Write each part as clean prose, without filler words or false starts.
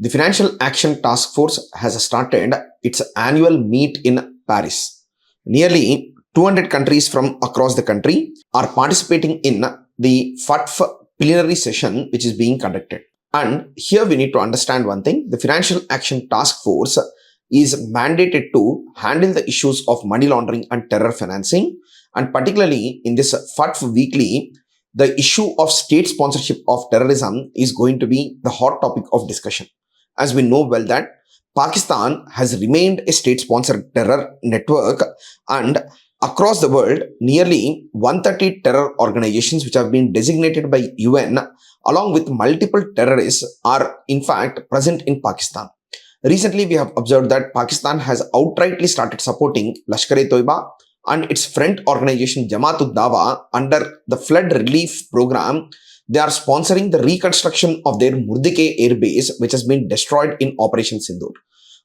The Financial Action Task Force has started its annual meet in Paris. Nearly 200 countries from across the country are participating in the FATF plenary session which is being conducted. And here we need to understand one thing. The Financial Action Task Force is mandated to handle the issues of money laundering and terror financing. And particularly in this FATF weekly, the issue of state sponsorship of terrorism is going to be the hot topic of discussion. As we know well that Pakistan has remained a state-sponsored terror network, and across the world, nearly 130 terror organizations which have been designated by UN along with multiple terrorists are in fact present in Pakistan. Recently, we have observed that Pakistan has outrightly started supporting Lashkar-e-Toiba and its friend organization Jamaat-ud-Dawa under the flood relief program. They are sponsoring the reconstruction of their Murdike air base, which has been destroyed in Operation Sindoor.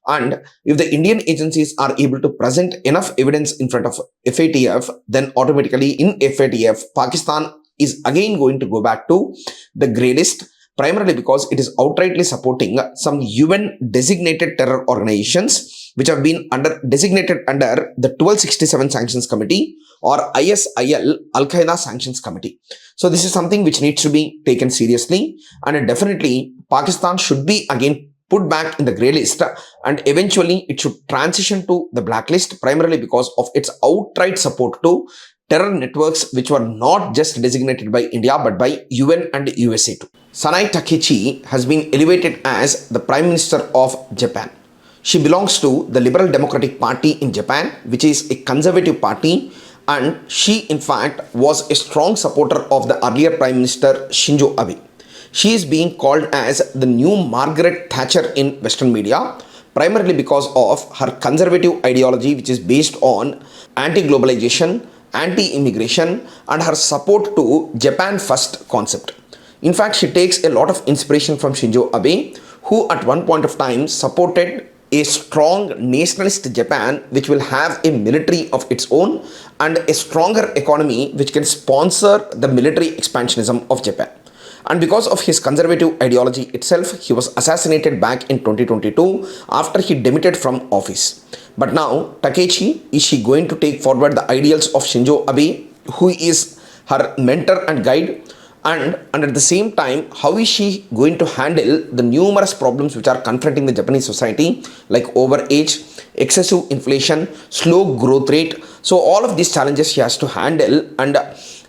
And if the Indian agencies are able to present enough evidence in front of FATF, then automatically in FATF, Pakistan is again going to go back to the grey list, primarily because it is outrightly supporting some UN designated terror organizations which have been designated under the 1267 Sanctions Committee or ISIL Al-Qaeda Sanctions Committee. So this is something which needs to be taken seriously, and definitely Pakistan should be again put back in the grey list, and eventually it should transition to the blacklist, primarily because of its outright support to terror networks which were not just designated by India but by UN and USA too. Sanae Takaichi has been elevated as the Prime Minister of Japan. She belongs to the Liberal Democratic Party in Japan, which is a conservative party, and she in fact was a strong supporter of the earlier Prime Minister Shinzo Abe. She is being called as the new Margaret Thatcher in Western media, primarily because of her conservative ideology which is based on anti-globalization, anti-immigration, and her support to Japan First concept. In fact, she takes a lot of inspiration from Shinzo Abe, who at one point of time supported a strong nationalist Japan which will have a military of its own and a stronger economy which can sponsor the military expansionism of Japan. And because of his conservative ideology itself, he was assassinated back in 2022 after he demitted from office. But now, Takaichi, is she going to take forward the ideals of Shinzo Abe, who is her mentor and guide? And at the same time, how is she going to handle the numerous problems which are confronting the Japanese society, like overage, excessive inflation, slow growth rate? So all of these challenges she has to handle, and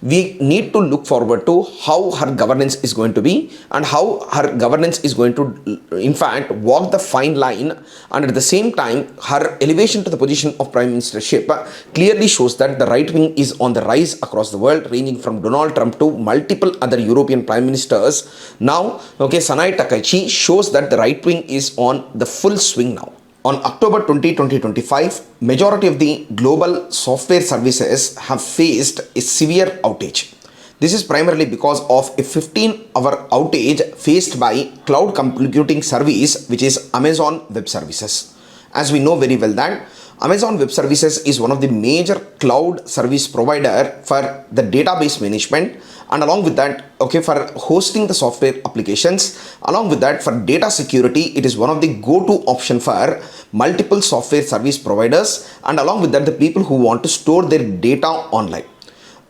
we need to look forward to how her governance is going to be and how her governance is going to in fact walk the fine line. And at the same time, her elevation to the position of prime ministership clearly shows that the right wing is on the rise across the world, ranging from Donald Trump to multiple other European prime ministers. Now, Sanae Takaichi shows that the right wing is on the full swing now. On October 20, 2025, majority of the global software services have faced a severe outage. This is primarily because of a 15-hour outage faced by cloud computing service, which is Amazon Web Services. As we know very well that Amazon Web Services is one of the major cloud service provider for the database management, and along with that, for hosting the software applications. Along with that, for data security, it is one of the go-to option for multiple software service providers, and along with that, the people who want to store their data online.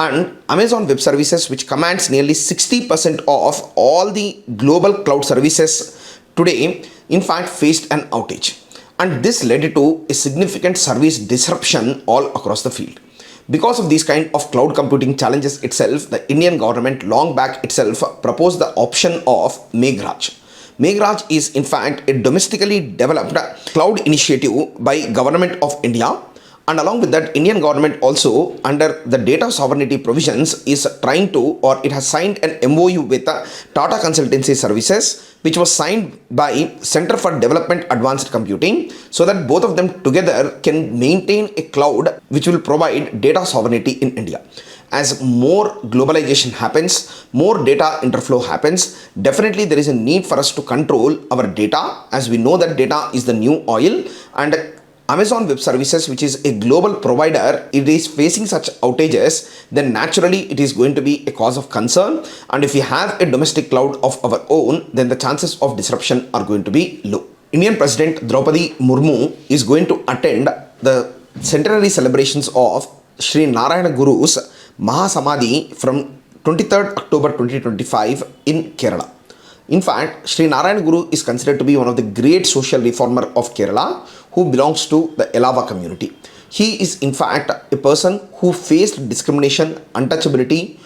And Amazon Web Services, which commands nearly 60% of all the global cloud services today, in fact faced an outage. And this led to a significant service disruption all across the field. Because of these kind of cloud computing challenges itself, the Indian government long back itself proposed the option of Meghraj. Meghraj is in fact a domestically developed cloud initiative by Government of India, and along with that, Indian government also under the data sovereignty provisions is trying to, or it has signed an MOU with Tata Consultancy Services, which was signed by Center for Development Advanced Computing, so that both of them together can maintain a cloud which will provide data sovereignty in India. As more globalization happens, more data interflow happens, definitely there is a need for us to control our data, as we know that data is the new oil, and Amazon Web Services, which is a global provider, it is facing such outages, then naturally it is going to be a cause of concern. And if we have a domestic cloud of our own, then the chances of disruption are going to be low. Indian President Draupadi Murmu is going to attend the centenary celebrations of Sri Narayana Guru's Mahasamadhi from 23rd October 2025 in Kerala. In fact, Sri Narayana Guru is considered to be one of the great social reformer of Kerala who belongs to the Elava community. He is in fact a person who faced discrimination, untouchability,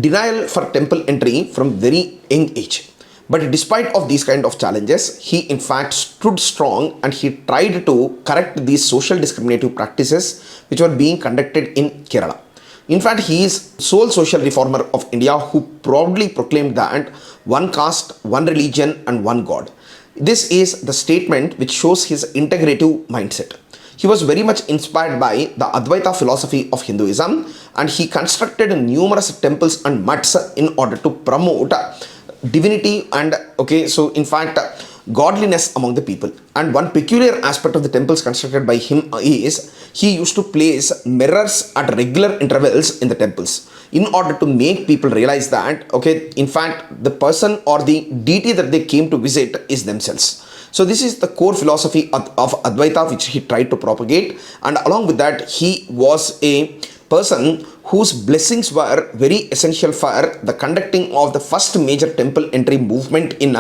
denial for temple entry from very young age. But despite of these kind of challenges, he in fact stood strong and he tried to correct these social discriminative practices which were being conducted in Kerala. In fact, he is sole social reformer of India who proudly proclaimed that one caste, one religion and one God. This is the statement which shows his integrative mindset. He was very much inspired by the Advaita philosophy of Hinduism and he constructed numerous temples and mutts in order to promote divinity and in fact godliness among the people. And one peculiar aspect of the temples constructed by him is he used to place mirrors at regular intervals in the temples in order to make people realize that in fact the person or the deity that they came to visit is themselves. So this is the core philosophy of Advaita which he tried to propagate, and along with that he was a person whose blessings were very essential for the conducting of the first major temple entry movement in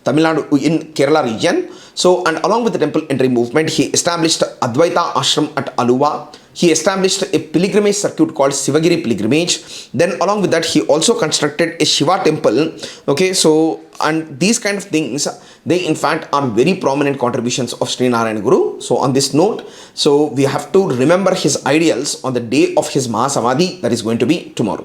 Tamil Nadu in Kerala region. So, and along with the temple entry movement, he established Advaita Ashram at Aluva. He established a pilgrimage circuit called Sivagiri pilgrimage. Then along with that, he also constructed a Shiva temple. And these kind of things, they in fact are very prominent contributions of Sri Narayana Guru. So on this note, so we have to remember his ideals on the day of his Mahasamadhi, that is going to be tomorrow.